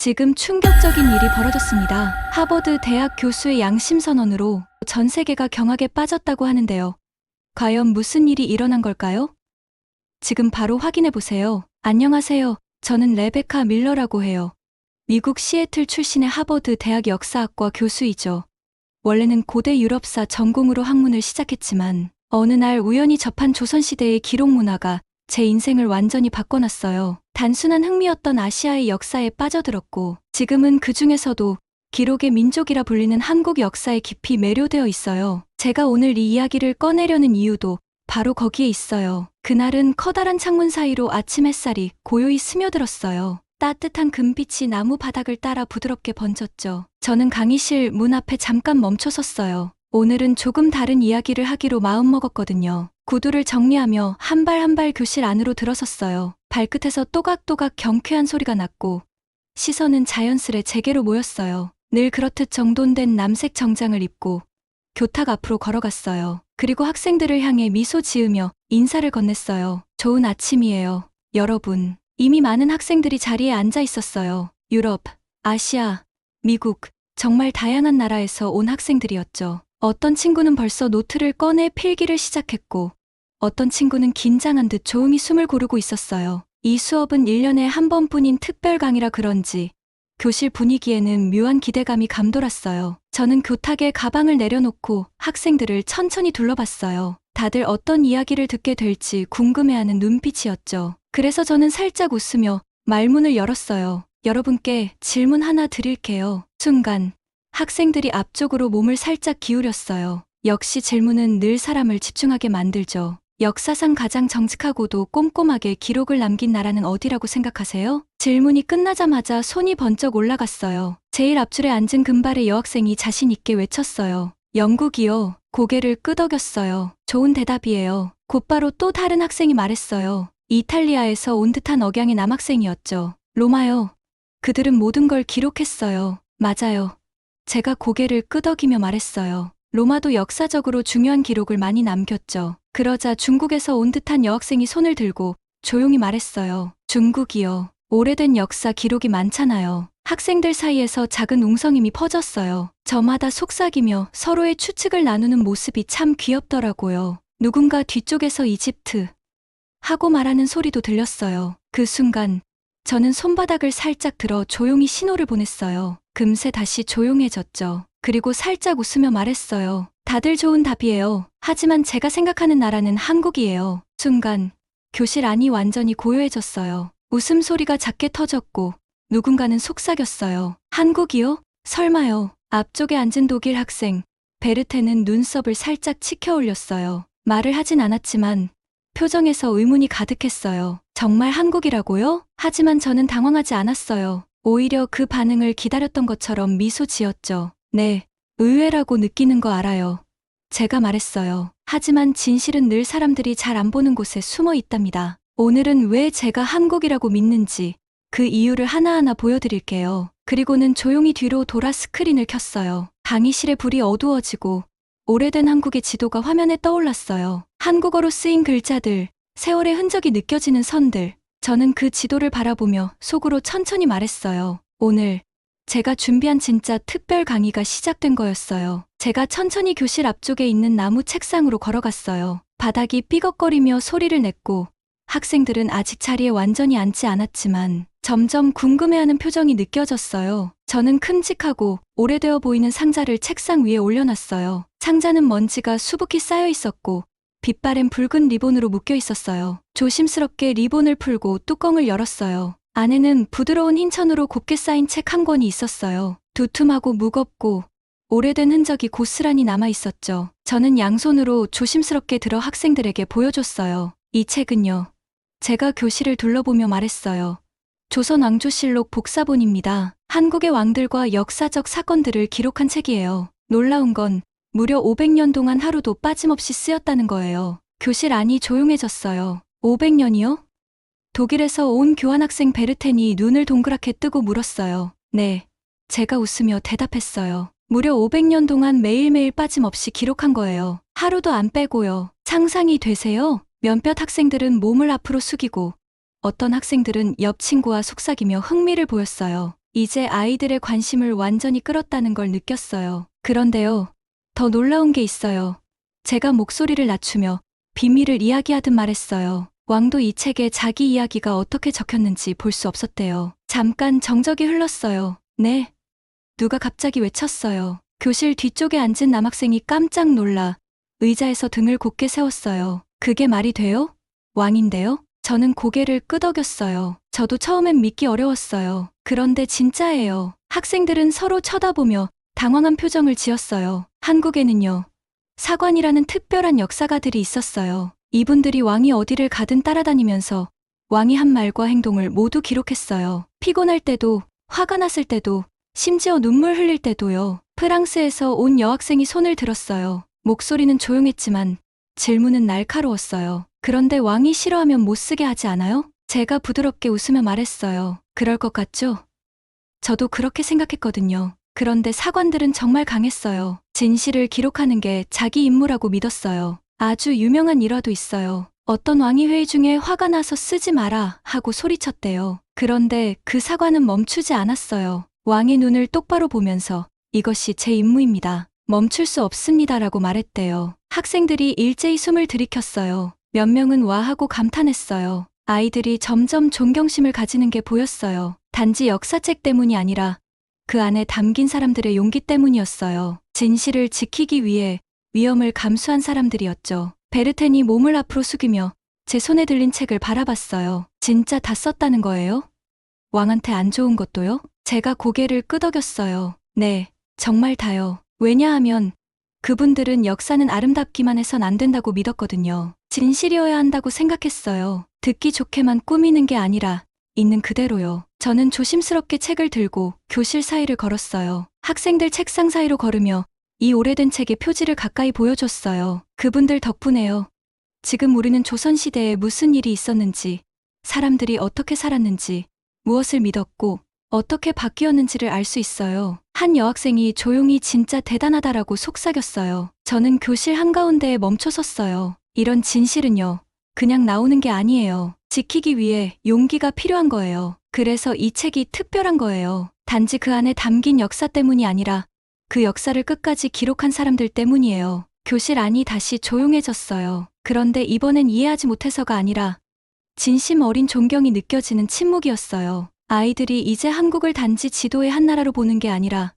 지금 충격적인 일이 벌어졌습니다. 하버드 대학 교수의 양심 선언으로 전 세계가 경악에 빠졌다고 하는데요. 과연 무슨 일이 일어난 걸까요? 지금 바로 확인해 보세요. 안녕하세요. 저는 레베카 밀러라고 해요. 미국 시애틀 출신의 하버드 대학 역사학과 교수이죠. 원래는 고대 유럽사 전공으로 학문을 시작했지만 어느 날 우연히 접한 조선시대의 기록 문화가 제 인생을 완전히 바꿔놨어요. 단순한 흥미였던 아시아의 역사에 빠져들었고 지금은 그 중에서도 기록의 민족이라 불리는 한국 역사에 깊이 매료되어 있어요. 제가 오늘 이 이야기를 꺼내려는 이유도 바로 거기에 있어요. 그날은 커다란 창문 사이로 아침 햇살이 고요히 스며들었어요. 따뜻한 금빛이 나무 바닥을 따라 부드럽게 번졌죠. 저는 강의실 문 앞에 잠깐 멈춰 섰어요. 오늘은 조금 다른 이야기를 하기로 마음먹었거든요. 구두를 정리하며 한 발 한 발 교실 안으로 들어섰어요. 발끝에서 또각또각 경쾌한 소리가 났고 시선은 자연스레 제게로 모였어요. 늘 그렇듯 정돈된 남색 정장을 입고 교탁 앞으로 걸어갔어요. 그리고 학생들을 향해 미소 지으며 인사를 건넸어요. 좋은 아침이에요, 여러분. 이미 많은 학생들이 자리에 앉아 있었어요. 유럽, 아시아, 미국, 정말 다양한 나라에서 온 학생들이었죠. 어떤 친구는 벌써 노트를 꺼내 필기를 시작했고 어떤 친구는 긴장한 듯 조용히 숨을 고르고 있었어요. 이 수업은 1년에 한 번뿐인 특별 강의라 그런지 교실 분위기에는 묘한 기대감이 감돌았어요. 저는 교탁에 가방을 내려놓고 학생들을 천천히 둘러봤어요. 다들 어떤 이야기를 듣게 될지 궁금해하는 눈빛이었죠. 그래서 저는 살짝 웃으며 말문을 열었어요. 여러분께 질문 하나 드릴게요. 순간 학생들이 앞쪽으로 몸을 살짝 기울였어요. 역시 질문은 늘 사람을 집중하게 만들죠. 역사상 가장 정직하고도 꼼꼼하게 기록을 남긴 나라는 어디라고 생각하세요? 질문이 끝나자마자 손이 번쩍 올라갔어요. 제일 앞줄에 앉은 금발의 여학생이 자신 있게 외쳤어요. 영국이요. 고개를 끄덕였어요. 좋은 대답이에요. 곧바로 또 다른 학생이 말했어요. 이탈리아에서 온 듯한 억양의 남학생이었죠. 로마요. 그들은 모든 걸 기록했어요. 맞아요. 제가 고개를 끄덕이며 말했어요. 로마도 역사적으로 중요한 기록을 많이 남겼죠. 그러자 중국에서 온 듯한 여학생이 손을 들고 조용히 말했어요. 중국이요. 오래된 역사 기록이 많잖아요. 학생들 사이에서 작은 웅성임이 퍼졌어요. 저마다 속삭이며 서로의 추측을 나누는 모습이 참 귀엽더라고요. 누군가 뒤쪽에서 이집트 하고 말하는 소리도 들렸어요. 그 순간 저는 손바닥을 살짝 들어 조용히 신호를 보냈어요. 금세 다시 조용해졌죠. 그리고 살짝 웃으며 말했어요. 다들 좋은 답이에요. 하지만 제가 생각하는 나라는 한국이에요. 순간 교실 안이 완전히 고요해졌어요. 웃음소리가 작게 터졌고 누군가는 속삭였어요. 한국이요? 설마요. 앞쪽에 앉은 독일 학생 베르테는 눈썹을 살짝 치켜 올렸어요. 말을 하진 않았지만 표정에서 의문이 가득했어요. 정말 한국이라고요? 하지만 저는 당황하지 않았어요. 오히려 그 반응을 기다렸던 것처럼 미소 지었죠. 네, 의외라고 느끼는 거 알아요. 제가 말했어요. 하지만 진실은 늘 사람들이 잘 안 보는 곳에 숨어 있답니다. 오늘은 왜 제가 한국이라고 믿는지 그 이유를 하나하나 보여드릴게요. 그리고는 조용히 뒤로 돌아 스크린을 켰어요. 강의실의 불이 어두워지고 오래된 한국의 지도가 화면에 떠올랐어요. 한국어로 쓰인 글자들, 세월의 흔적이 느껴지는 선들. 저는 그 지도를 바라보며 속으로 천천히 말했어요. 오늘 제가 준비한 진짜 특별 강의가 시작된 거였어요. 제가 천천히 교실 앞쪽에 있는 나무 책상으로 걸어갔어요. 바닥이 삐걱거리며 소리를 냈고 학생들은 아직 자리에 완전히 앉지 않았지만 점점 궁금해하는 표정이 느껴졌어요. 저는 큼직하고 오래되어 보이는 상자를 책상 위에 올려놨어요. 상자는 먼지가 수북히 쌓여 있었고 빛바랜 붉은 리본으로 묶여 있었어요. 조심스럽게 리본을 풀고 뚜껑을 열었어요. 안에는 부드러운 흰 천으로 곱게 쌓인 책 한 권이 있었어요. 두툼하고 무겁고 오래된 흔적이 고스란히 남아 있었죠. 저는 양손으로 조심스럽게 들어 학생들에게 보여줬어요. 이 책은요. 제가 교실을 둘러보며 말했어요. 조선 왕조실록 복사본입니다. 한국의 왕들과 역사적 사건들을 기록한 책이에요. 놀라운 건 무려 500년 동안 하루도 빠짐없이 쓰였다는 거예요. 교실 안이 조용해졌어요. 500년이요? 독일에서 온 교환학생 베르텐이 눈을 동그랗게 뜨고 물었어요. 네. 제가 웃으며 대답했어요. 무려 500년 동안 매일매일 빠짐없이 기록한 거예요. 하루도 안 빼고요. 상상이 되세요? 몇몇 학생들은 몸을 앞으로 숙이고 어떤 학생들은 옆 친구와 속삭이며 흥미를 보였어요. 이제 아이들의 관심을 완전히 끌었다는 걸 느꼈어요. 그런데요, 더 놀라운 게 있어요. 제가 목소리를 낮추며 비밀을 이야기하듯 말했어요. 왕도 이 책에 자기 이야기가 어떻게 적혔는지 볼 수 없었대요. 잠깐 정적이 흘렀어요. 네? 누가 갑자기 외쳤어요. 교실 뒤쪽에 앉은 남학생이 깜짝 놀라 의자에서 등을 곧게 세웠어요. 그게 말이 돼요? 왕인데요? 저는 고개를 끄덕였어요. 저도 처음엔 믿기 어려웠어요. 그런데 진짜예요. 학생들은 서로 쳐다보며 당황한 표정을 지었어요. 한국에는요, 사관이라는 특별한 역사가들이 있었어요. 이분들이 왕이 어디를 가든 따라다니면서 왕이 한 말과 행동을 모두 기록했어요. 피곤할 때도, 화가 났을 때도, 심지어 눈물 흘릴 때도요. 프랑스에서 온 여학생이 손을 들었어요. 목소리는 조용했지만 질문은 날카로웠어요. 그런데 왕이 싫어하면 못 쓰게 하지 않아요? 제가 부드럽게 웃으며 말했어요. 그럴 것 같죠? 저도 그렇게 생각했거든요. 그런데 사관들은 정말 강했어요. 진실을 기록하는 게 자기 임무라고 믿었어요. 아주 유명한 일화도 있어요. 어떤 왕이 회의 중에 화가 나서 쓰지 마라 하고 소리쳤대요. 그런데 그 사관은 멈추지 않았어요. 왕의 눈을 똑바로 보면서 이것이 제 임무입니다. 멈출 수 없습니다라고 말했대요. 학생들이 일제히 숨을 들이켰어요. 몇 명은 와하고 감탄했어요. 아이들이 점점 존경심을 가지는 게 보였어요. 단지 역사책 때문이 아니라 그 안에 담긴 사람들의 용기 때문이었어요. 진실을 지키기 위해 위험을 감수한 사람들이었죠. 베르텐이 몸을 앞으로 숙이며 제 손에 들린 책을 바라봤어요. 진짜 다 썼다는 거예요? 왕한테 안 좋은 것도요? 제가 고개를 끄덕였어요. 네, 정말 다요. 왜냐하면 그분들은 역사는 아름답기만 해선 안 된다고 믿었거든요. 진실이어야 한다고 생각했어요. 듣기 좋게만 꾸미는 게 아니라 있는 그대로요. 저는 조심스럽게 책을 들고 교실 사이를 걸었어요. 학생들 책상 사이로 걸으며 이 오래된 책의 표지를 가까이 보여줬어요. 그분들 덕분에요. 지금 우리는 조선시대에 무슨 일이 있었는지, 사람들이 어떻게 살았는지, 무엇을 믿었고 어떻게 바뀌었는지를 알 수 있어요. 한 여학생이 조용히 진짜 대단하다라고 속삭였어요. 저는 교실 한가운데에 멈춰 섰어요. 이런 진실은요, 그냥 나오는 게 아니에요. 지키기 위해 용기가 필요한 거예요. 그래서 이 책이 특별한 거예요. 단지 그 안에 담긴 역사 때문이 아니라 그 역사를 끝까지 기록한 사람들 때문이에요. 교실 안이 다시 조용해졌어요. 그런데 이번엔 이해하지 못해서가 아니라 진심 어린 존경이 느껴지는 침묵이었어요. 아이들이 이제 한국을 단지 지도의 한 나라로 보는 게 아니라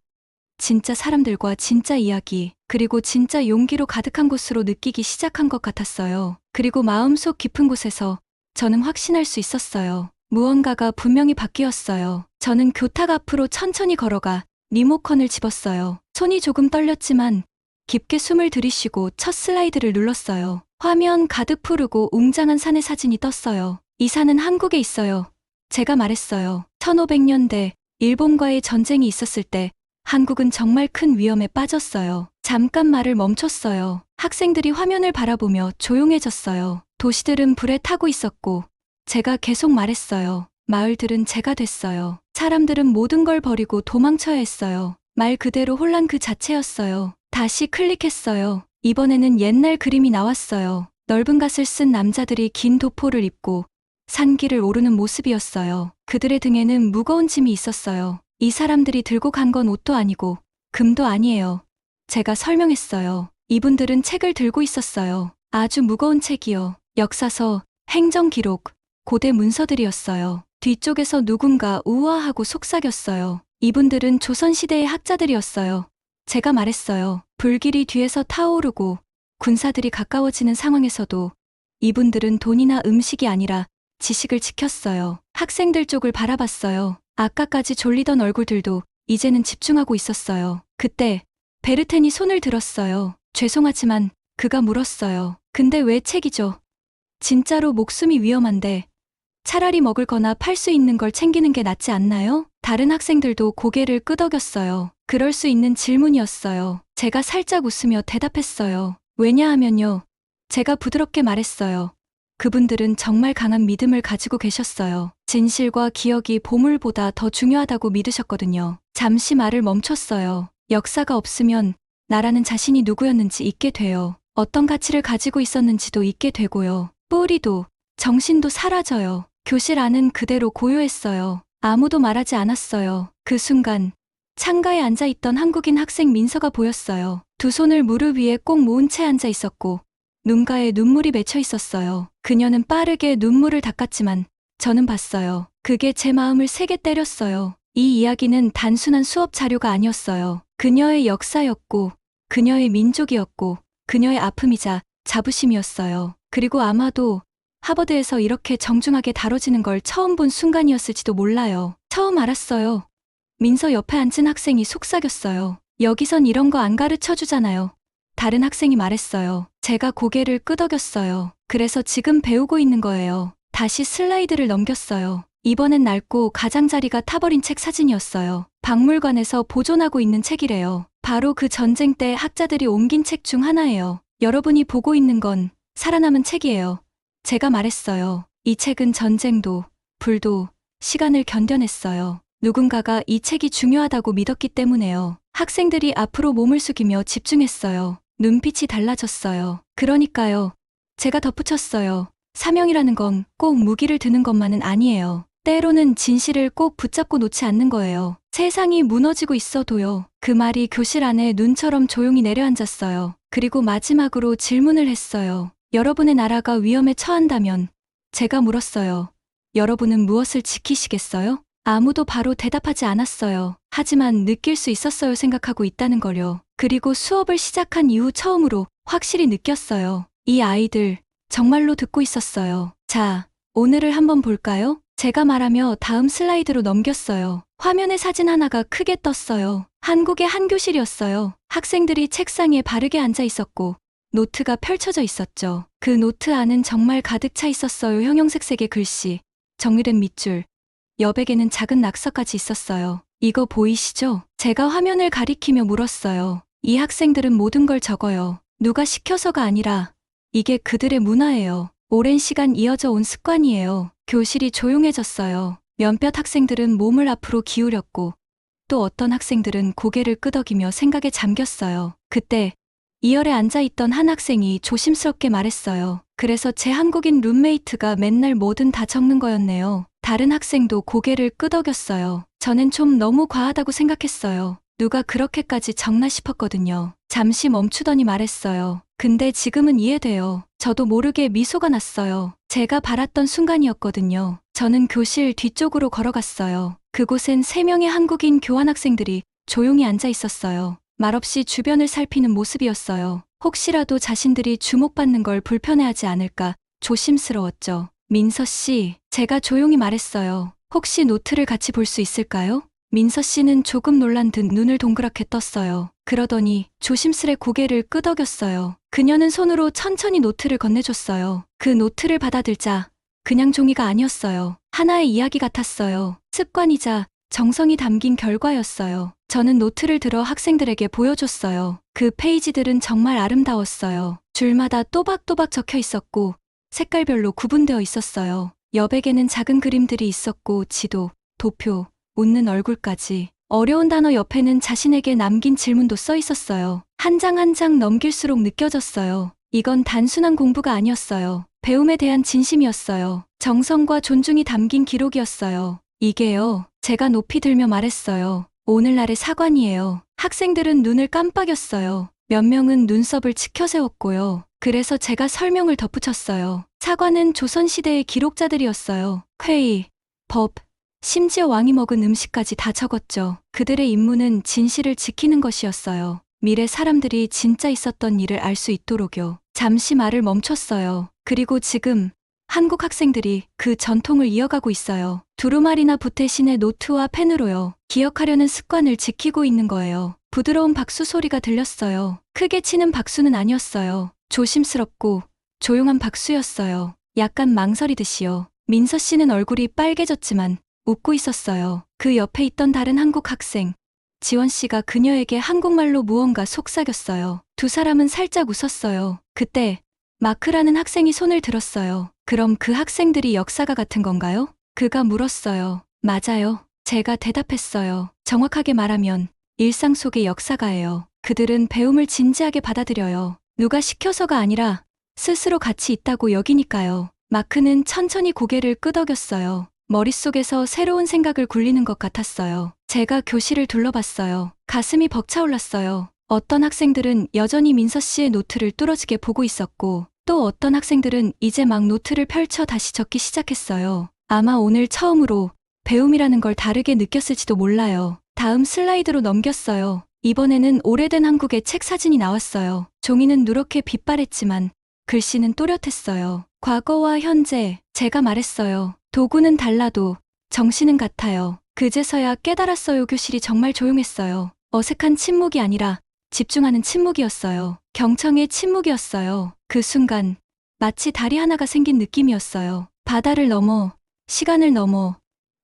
진짜 사람들과 진짜 이야기, 그리고 진짜 용기로 가득한 곳으로 느끼기 시작한 것 같았어요. 그리고 마음속 깊은 곳에서 저는 확신할 수 있었어요. 무언가가 분명히 바뀌었어요. 저는 교탁 앞으로 천천히 걸어가 리모컨을 집었어요. 손이 조금 떨렸지만 깊게 숨을 들이쉬고 첫 슬라이드를 눌렀어요. 화면 가득 푸르고 웅장한 산의 사진이 떴어요. 이 산은 한국에 있어요. 제가 말했어요. 1500년대 일본과의 전쟁이 있었을 때 한국은 정말 큰 위험에 빠졌어요. 잠깐 말을 멈췄어요. 학생들이 화면을 바라보며 조용해졌어요. 도시들은 불에 타고 있었고 제가 계속 말했어요. 마을들은 제가 됐어요. 사람들은 모든 걸 버리고 도망쳐야 했어요. 말 그대로 혼란 그 자체였어요. 다시 클릭했어요. 이번에는 옛날 그림이 나왔어요. 넓은 갓을 쓴 남자들이 긴 도포를 입고 산길을 오르는 모습이었어요. 그들의 등에는 무거운 짐이 있었어요. 이 사람들이 들고 간 건 옷도 아니고 금도 아니에요. 제가 설명했어요. 이분들은 책을 들고 있었어요. 아주 무거운 책이요. 역사서, 행정기록, 고대 문서들이었어요. 뒤쪽에서 누군가 우아하고 속삭였어요. 이분들은 조선시대의 학자들이었어요. 제가 말했어요. 불길이 뒤에서 타오르고 군사들이 가까워지는 상황에서도 이분들은 돈이나 음식이 아니라 지식을 지켰어요. 학생들 쪽을 바라봤어요. 아까까지 졸리던 얼굴들도 이제는 집중하고 있었어요. 그때 베르텐이 손을 들었어요. 죄송하지만 그가 물었어요. 근데 왜 책이죠? 진짜로 목숨이 위험한데 차라리 먹을 거나 팔 수 있는 걸 챙기는 게 낫지 않나요? 다른 학생들도 고개를 끄덕였어요. 그럴 수 있는 질문이었어요. 제가 살짝 웃으며 대답했어요. 왜냐하면요. 제가 부드럽게 말했어요. 그분들은 정말 강한 믿음을 가지고 계셨어요. 진실과 기억이 보물보다 더 중요하다고 믿으셨거든요. 잠시 말을 멈췄어요. 역사가 없으면 나라는 자신이 누구였는지 잊게 돼요. 어떤 가치를 가지고 있었는지도 잊게 되고요. 뿌리도, 정신도 사라져요. 교실 안은 그대로 고요했어요. 아무도 말하지 않았어요. 그 순간 창가에 앉아있던 한국인 학생 민서가 보였어요. 두 손을 무릎 위에 꼭 모은 채 앉아 있었고 눈가에 눈물이 맺혀 있었어요. 그녀는 빠르게 눈물을 닦았지만 저는 봤어요. 그게 제 마음을 세게 때렸어요. 이 이야기는 단순한 수업 자료가 아니었어요. 그녀의 역사였고 그녀의 민족이었고 그녀의 아픔이자 자부심이었어요. 그리고 아마도 하버드에서 이렇게 정중하게 다뤄지는 걸 처음 본 순간이었을지도 몰라요. 처음 알았어요. 민서 옆에 앉은 학생이 속삭였어요. 여기선 이런 거 안 가르쳐 주잖아요. 다른 학생이 말했어요. 제가 고개를 끄덕였어요. 그래서 지금 배우고 있는 거예요. 다시 슬라이드를 넘겼어요. 이번엔 낡고 가장자리가 타버린 책 사진이었어요. 박물관에서 보존하고 있는 책이래요. 바로 그 전쟁 때 학자들이 옮긴 책 중 하나예요. 여러분이 보고 있는 건 살아남은 책이에요. 제가 말했어요. 이 책은 전쟁도, 불도, 시간을 견뎌냈어요. 누군가가 이 책이 중요하다고 믿었기 때문에요. 학생들이 앞으로 몸을 숙이며 집중했어요. 눈빛이 달라졌어요. 그러니까요. 제가 덧붙였어요. 사명이라는 건 꼭 무기를 드는 것만은 아니에요. 때로는 진실을 꼭 붙잡고 놓지 않는 거예요. 세상이 무너지고 있어도요. 그 말이 교실 안에 눈처럼 조용히 내려앉았어요. 그리고 마지막으로 질문을 했어요. 여러분의 나라가 위험에 처한다면? 제가 물었어요. 여러분은 무엇을 지키시겠어요? 아무도 바로 대답하지 않았어요. 하지만 느낄 수 있었어요. 생각하고 있다는 걸요. 그리고 수업을 시작한 이후 처음으로 확실히 느꼈어요. 이 아이들 정말로 듣고 있었어요. 자, 오늘을 한번 볼까요? 제가 말하며 다음 슬라이드로 넘겼어요. 화면에 사진 하나가 크게 떴어요. 한국의 한 교실이었어요. 학생들이 책상에 바르게 앉아 있었고 노트가 펼쳐져 있었죠. 그 노트 안은 정말 가득 차 있었어요. 형형색색의 글씨, 정리된 밑줄, 여백에는 작은 낙서까지 있었어요. 이거 보이시죠? 제가 화면을 가리키며 물었어요. 이 학생들은 모든 걸 적어요. 누가 시켜서가 아니라 이게 그들의 문화예요. 오랜 시간 이어져 온 습관이에요. 교실이 조용해졌어요. 몇몇 학생들은 몸을 앞으로 기울였고 또 어떤 학생들은 고개를 끄덕이며 생각에 잠겼어요. 그때 2열에 앉아있던 한 학생이 조심스럽게 말했어요. 그래서 제 한국인 룸메이트가 맨날 뭐든 다 적는 거였네요. 다른 학생도 고개를 끄덕였어요. 저는 좀 너무 과하다고 생각했어요. 누가 그렇게까지 적나 싶었거든요. 잠시 멈추더니 말했어요. 근데 지금은 이해돼요. 저도 모르게 미소가 났어요. 제가 바랐던 순간이었거든요. 저는 교실 뒤쪽으로 걸어갔어요. 그곳엔 3명의 한국인 교환학생들이 조용히 앉아 있었어요. 말없이 주변을 살피는 모습이었어요. 혹시라도 자신들이 주목받는 걸 불편해하지 않을까 조심스러웠죠. 민서 씨, 제가 조용히 말했어요. 혹시 노트를 같이 볼 수 있을까요? 민서 씨는 조금 놀란 듯 눈을 동그랗게 떴어요. 그러더니 조심스레 고개를 끄덕였어요. 그녀는 손으로 천천히 노트를 건네줬어요. 그 노트를 받아들자 그냥 종이가 아니었어요. 하나의 이야기 같았어요. 습관이자 정성이 담긴 결과였어요. 저는 노트를 들어 학생들에게 보여줬어요. 그 페이지들은 정말 아름다웠어요. 줄마다 또박또박 적혀 있었고 색깔별로 구분되어 있었어요. 여백에는 작은 그림들이 있었고 지도, 도표, 웃는 얼굴까지. 어려운 단어 옆에는 자신에게 남긴 질문도 써 있었어요. 한 장 한 장 넘길수록 느껴졌어요. 이건 단순한 공부가 아니었어요. 배움에 대한 진심이었어요. 정성과 존중이 담긴 기록이었어요. 이게요. 제가 높이 들며 말했어요. 오늘날의 사관이에요. 학생들은 눈을 깜빡였어요. 몇 명은 눈썹을 치켜세웠고요. 그래서 제가 설명을 덧붙였어요. 사관은 조선시대의 기록자들이었어요. 회의, 법, 심지어 왕이 먹은 음식까지 다 적었죠. 그들의 임무는 진실을 지키는 것이었어요. 미래 사람들이 진짜 있었던 일을 알 수 있도록요. 잠시 말을 멈췄어요. 그리고 지금 한국 학생들이 그 전통을 이어가고 있어요. 두루마리나 붓대신에 노트와 펜으로요. 기억하려는 습관을 지키고 있는 거예요. 부드러운 박수 소리가 들렸어요. 크게 치는 박수는 아니었어요. 조심스럽고 조용한 박수였어요. 약간 망설이듯이요. 민서 씨는 얼굴이 빨개졌지만 웃고 있었어요. 그 옆에 있던 다른 한국 학생, 지원 씨가 그녀에게 한국말로 무언가 속삭였어요. 두 사람은 살짝 웃었어요. 그때 마크라는 학생이 손을 들었어요. 그럼 그 학생들이 역사가 같은 건가요? 그가 물었어요. 맞아요. 제가 대답했어요. 정확하게 말하면 일상 속의 역사가예요. 그들은 배움을 진지하게 받아들여요. 누가 시켜서가 아니라 스스로 가치 있다고 여기니까요. 마크는 천천히 고개를 끄덕였어요. 머릿속에서 새로운 생각을 굴리는 것 같았어요. 제가 교실을 둘러봤어요. 가슴이 벅차올랐어요. 어떤 학생들은 여전히 민서 씨의 노트를 뚫어지게 보고 있었고, 또 어떤 학생들은 이제 막 노트를 펼쳐 다시 적기 시작했어요. 아마 오늘 처음으로 배움이라는 걸 다르게 느꼈을지도 몰라요. 다음 슬라이드로 넘겼어요. 이번에는 오래된 한국의 책 사진이 나왔어요. 종이는 누렇게 빛바랬지만 글씨는 또렷했어요. 과거와 현재, 제가 말했어요. 도구는 달라도 정신은 같아요. 그제서야 깨달았어요. 교실이 정말 조용했어요. 어색한 침묵이 아니라 집중하는 침묵이었어요. 경청의 침묵이었어요. 그 순간 마치 다리 하나가 생긴 느낌이었어요. 바다를 넘어, 시간을 넘어,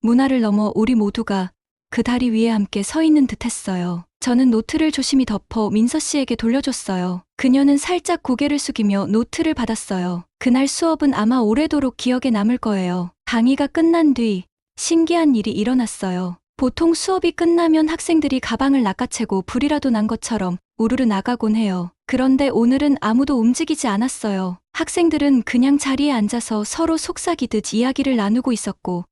문화를 넘어 우리 모두가 그 다리 위에 함께 서 있는 듯했어요. 저는 노트를 조심히 덮어 민서 씨에게 돌려줬어요. 그녀는 살짝 고개를 숙이며 노트를 받았어요. 그날 수업은 아마 오래도록 기억에 남을 거예요. 강의가 끝난 뒤 신기한 일이 일어났어요. 보통 수업이 끝나면 학생들이 가방을 낚아채고 불이라도 난 것처럼 우르르 나가곤 해요. 그런데 오늘은 아무도 움직이지 않았어요. 학생들은 그냥 자리에 앉아서 서로 속삭이듯 이야기를 나누고 있었고,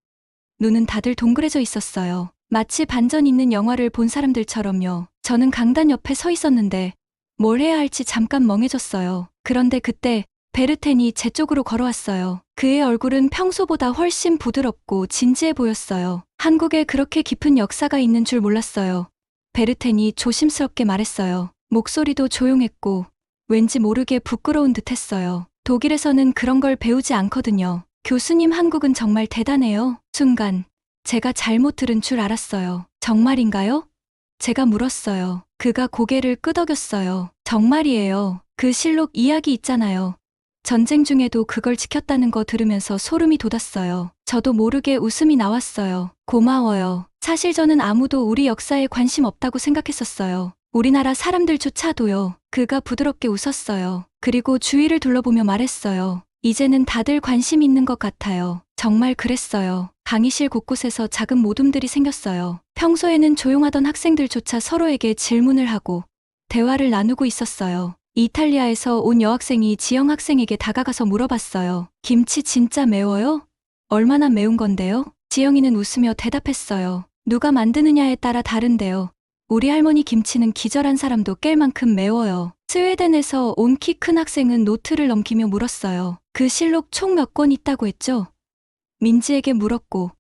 눈은 다들 동그래져 있었어요. 마치 반전 있는 영화를 본 사람들처럼요. 저는 강단 옆에 서 있었는데 뭘 해야 할지 잠깐 멍해졌어요. 그런데 그때 베르텐이 제 쪽으로 걸어왔어요. 그의 얼굴은 평소보다 훨씬 부드럽고 진지해 보였어요. 한국에 그렇게 깊은 역사가 있는 줄 몰랐어요. 베르텐이 조심스럽게 말했어요. 목소리도 조용했고 왠지 모르게 부끄러운 듯했어요. 독일에서는 그런 걸 배우지 않거든요. 교수님, 한국은 정말 대단해요. 순간 제가 잘못 들은 줄 알았어요. 정말인가요? 제가 물었어요. 그가 고개를 끄덕였어요. 정말이에요. 그 실록 이야기 있잖아요. 전쟁 중에도 그걸 지켰다는 거 들으면서 소름이 돋았어요. 저도 모르게 웃음이 나왔어요. 고마워요. 사실 저는 아무도 우리 역사에 관심 없다고 생각했었어요. 우리나라 사람들조차도요. 그가 부드럽게 웃었어요. 그리고 주위를 둘러보며 말했어요. 이제는 다들 관심 있는 것 같아요. 정말 그랬어요. 강의실 곳곳에서 작은 모둠들이 생겼어요. 평소에는 조용하던 학생들조차 서로에게 질문을 하고 대화를 나누고 있었어요. 이탈리아에서 온 여학생이 지영 학생에게 다가가서 물어봤어요. 김치 진짜 매워요? 얼마나 매운 건데요? 지영이는 웃으며 대답했어요. 누가 만드느냐에 따라 다른데요. 우리 할머니 김치는 기절한 사람도 깰 만큼 매워요. 스웨덴에서 온 키 큰 학생은 노트를 넘기며 물었어요. 그 실록 총 몇 권 있다고 했죠? 민지에게 물었고,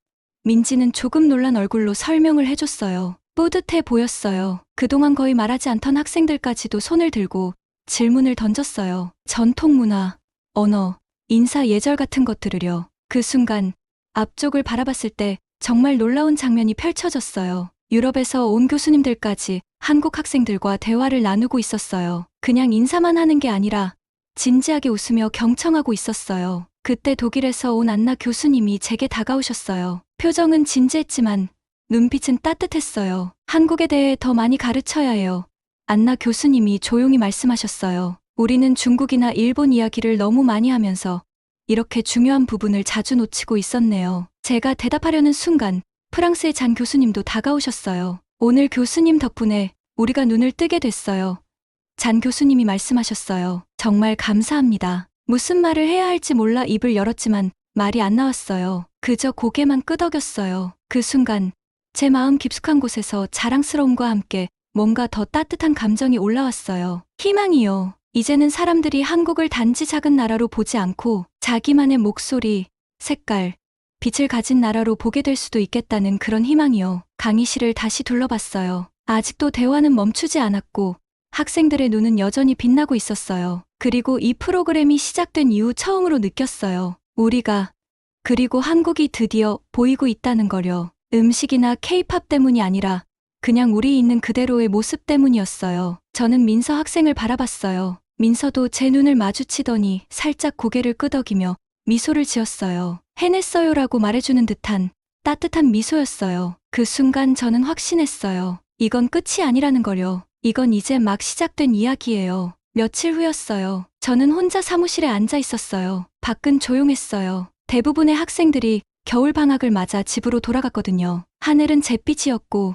민지는 조금 놀란 얼굴로 설명을 해줬어요. 뿌듯해 보였어요. 그동안 거의 말하지 않던 학생들까지도 손을 들고 질문을 던졌어요. 전통 문화, 언어, 인사 예절 같은 것들을요. 그 순간 앞쪽을 바라봤을 때 정말 놀라운 장면이 펼쳐졌어요. 유럽에서 온 교수님들까지 한국 학생들과 대화를 나누고 있었어요. 그냥 인사만 하는 게 아니라 진지하게 웃으며 경청하고 있었어요. 그때 독일에서 온 안나 교수님이 제게 다가오셨어요. 표정은 진지했지만 눈빛은 따뜻했어요. 한국에 대해 더 많이 가르쳐야 해요. 안나 교수님이 조용히 말씀하셨어요. 우리는 중국이나 일본 이야기를 너무 많이 하면서 이렇게 중요한 부분을 자주 놓치고 있었네요. 제가 대답하려는 순간 프랑스의 잔 교수님도 다가오셨어요. 오늘 교수님 덕분에 우리가 눈을 뜨게 됐어요. 잔 교수님이 말씀하셨어요. 정말 감사합니다. 무슨 말을 해야 할지 몰라 입을 열었지만 말이 안 나왔어요. 그저 고개만 끄덕였어요. 그 순간 제 마음 깊숙한 곳에서 자랑스러움과 함께 뭔가 더 따뜻한 감정이 올라왔어요. 희망이요. 이제는 사람들이 한국을 단지 작은 나라로 보지 않고 자기만의 목소리, 색깔, 빛을 가진 나라로 보게 될 수도 있겠다는 그런 희망이요. 강의실을 다시 둘러봤어요. 아직도 대화는 멈추지 않았고 학생들의 눈은 여전히 빛나고 있었어요. 그리고 이 프로그램이 시작된 이후 처음으로 느꼈어요. 우리가, 그리고 한국이 드디어 보이고 있다는 거요. 음식이나 케이팝 때문이 아니라 그냥 우리 있는 그대로의 모습 때문이었어요. 저는 민서 학생을 바라봤어요. 민서도 제 눈을 마주치더니 살짝 고개를 끄덕이며 미소를 지었어요. 해냈어요라고 말해주는 듯한 따뜻한 미소였어요. 그 순간 저는 확신했어요. 이건 끝이 아니라는 거요. 이건 이제 막 시작된 이야기예요. 며칠 후였어요. 저는 혼자 사무실에 앉아 있었어요. 밖은 조용했어요. 대부분의 학생들이 겨울방학을 맞아 집으로 돌아갔거든요. 하늘은 잿빛이었고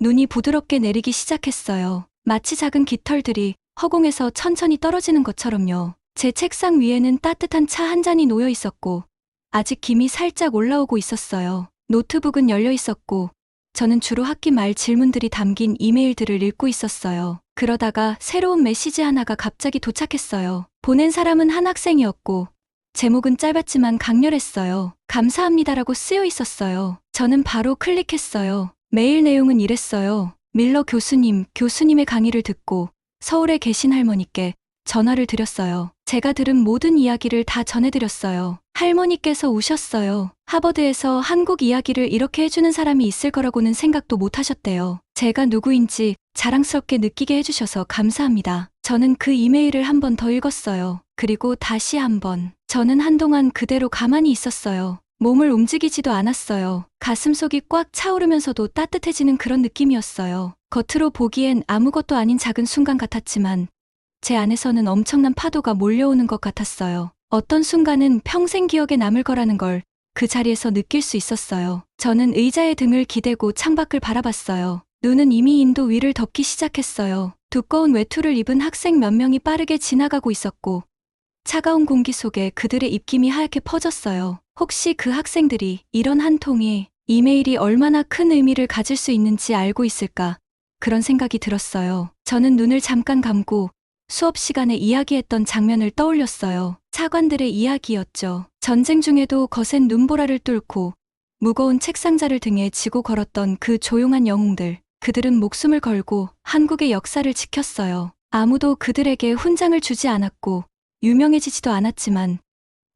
눈이 부드럽게 내리기 시작했어요. 마치 작은 깃털들이 허공에서 천천히 떨어지는 것처럼요. 제 책상 위에는 따뜻한 차 한 잔이 놓여 있었고 아직 김이 살짝 올라오고 있었어요. 노트북은 열려 있었고 저는 주로 학기 말 질문들이 담긴 이메일들을 읽고 있었어요. 그러다가 새로운 메시지 하나가 갑자기 도착했어요. 보낸 사람은 한 학생이었고 제목은 짧았지만 강렬했어요. 감사합니다라고 쓰여 있었어요. 저는 바로 클릭했어요. 메일 내용은 이랬어요. 밀러 교수님, 교수님의 강의를 듣고 서울에 계신 할머니께 전화를 드렸어요. 제가 들은 모든 이야기를 다 전해드렸어요. 할머니께서 우셨어요. 하버드에서 한국 이야기를 이렇게 해주는 사람이 있을 거라고는 생각도 못 하셨대요. 제가 누구인지 자랑스럽게 느끼게 해주셔서 감사합니다. 저는 그 이메일을 한 번 더 읽었어요. 그리고 다시 한 번. 저는 한동안 그대로 가만히 있었어요. 몸을 움직이지도 않았어요. 가슴속이 꽉 차오르면서도 따뜻해지는 그런 느낌이었어요. 겉으로 보기엔 아무것도 아닌 작은 순간 같았지만 제 안에서는 엄청난 파도가 몰려오는 것 같았어요. 어떤 순간은 평생 기억에 남을 거라는 걸 그 자리에서 느낄 수 있었어요. 저는 의자에 등을 기대고 창밖을 바라봤어요. 눈은 이미 인도 위를 덮기 시작했어요. 두꺼운 외투를 입은 학생 몇 명이 빠르게 지나가고 있었고 차가운 공기 속에 그들의 입김이 하얗게 퍼졌어요. 혹시 그 학생들이 이런 한 통의 이메일이 얼마나 큰 의미를 가질 수 있는지 알고 있을까? 그런 생각이 들었어요. 저는 눈을 잠깐 감고 수업 시간에 이야기했던 장면을 떠올렸어요. 차관들의 이야기였죠. 전쟁 중에도 거센 눈보라를 뚫고 무거운 책상자를 등에 지고 걸었던 그 조용한 영웅들. 그들은 목숨을 걸고 한국의 역사를 지켰어요. 아무도 그들에게 훈장을 주지 않았고 유명해지지도 않았지만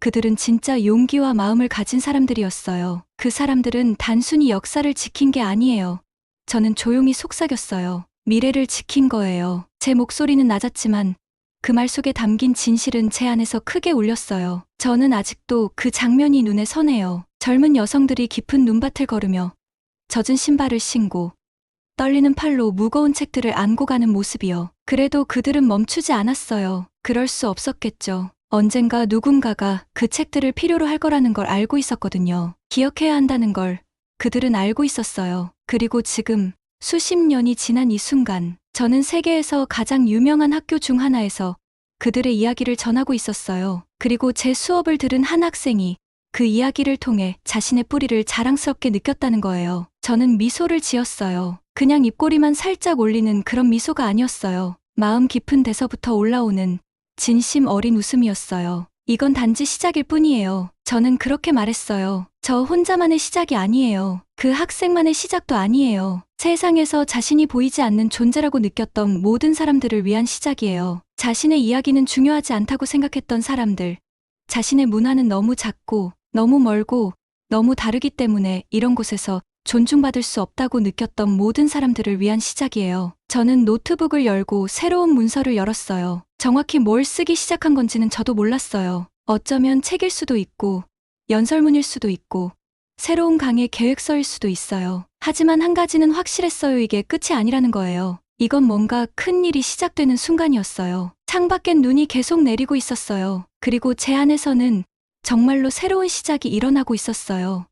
그들은 진짜 용기와 마음을 가진 사람들이었어요. 그 사람들은 단순히 역사를 지킨 게 아니에요. 저는 조용히 속삭였어요. 미래를 지킨 거예요. 제 목소리는 낮았지만 그 말 속에 담긴 진실은 제 안에서 크게 울렸어요. 저는 아직도 그 장면이 눈에 선해요. 젊은 여성들이 깊은 눈밭을 걸으며 젖은 신발을 신고 떨리는 팔로 무거운 책들을 안고 가는 모습이요. 그래도 그들은 멈추지 않았어요. 그럴 수 없었겠죠. 언젠가 누군가가 그 책들을 필요로 할 거라는 걸 알고 있었거든요. 기억해야 한다는 걸 그들은 알고 있었어요. 그리고 지금 수십 년이 지난 이 순간 저는 세계에서 가장 유명한 학교 중 하나에서 그들의 이야기를 전하고 있었어요. 그리고 제 수업을 들은 한 학생이 그 이야기를 통해 자신의 뿌리를 자랑스럽게 느꼈다는 거예요. 저는 미소를 지었어요. 그냥 입꼬리만 살짝 올리는 그런 미소가 아니었어요. 마음 깊은 데서부터 올라오는 진심 어린 웃음이었어요. 이건 단지 시작일 뿐이에요. 저는 그렇게 말했어요. 저 혼자만의 시작이 아니에요. 그 학생만의 시작도 아니에요. 세상에서 자신이 보이지 않는 존재라고 느꼈던 모든 사람들을 위한 시작이에요. 자신의 이야기는 중요하지 않다고 생각했던 사람들. 자신의 문화는 너무 작고 너무 멀고 너무 다르기 때문에 이런 곳에서 존중받을 수 없다고 느꼈던 모든 사람들을 위한 시작이에요. 저는 노트북을 열고 새로운 문서를 열었어요. 정확히 뭘 쓰기 시작한 건지는 저도 몰랐어요. 어쩌면 책일 수도 있고 연설문일 수도 있고 새로운 강의 계획서일 수도 있어요. 하지만 한 가지는 확실했어요. 이게 끝이 아니라는 거예요. 이건 뭔가 큰 일이 시작되는 순간이었어요. 창밖엔 눈이 계속 내리고 있었어요. 그리고 제 안에서는 정말로 새로운 시작이 일어나고 있었어요.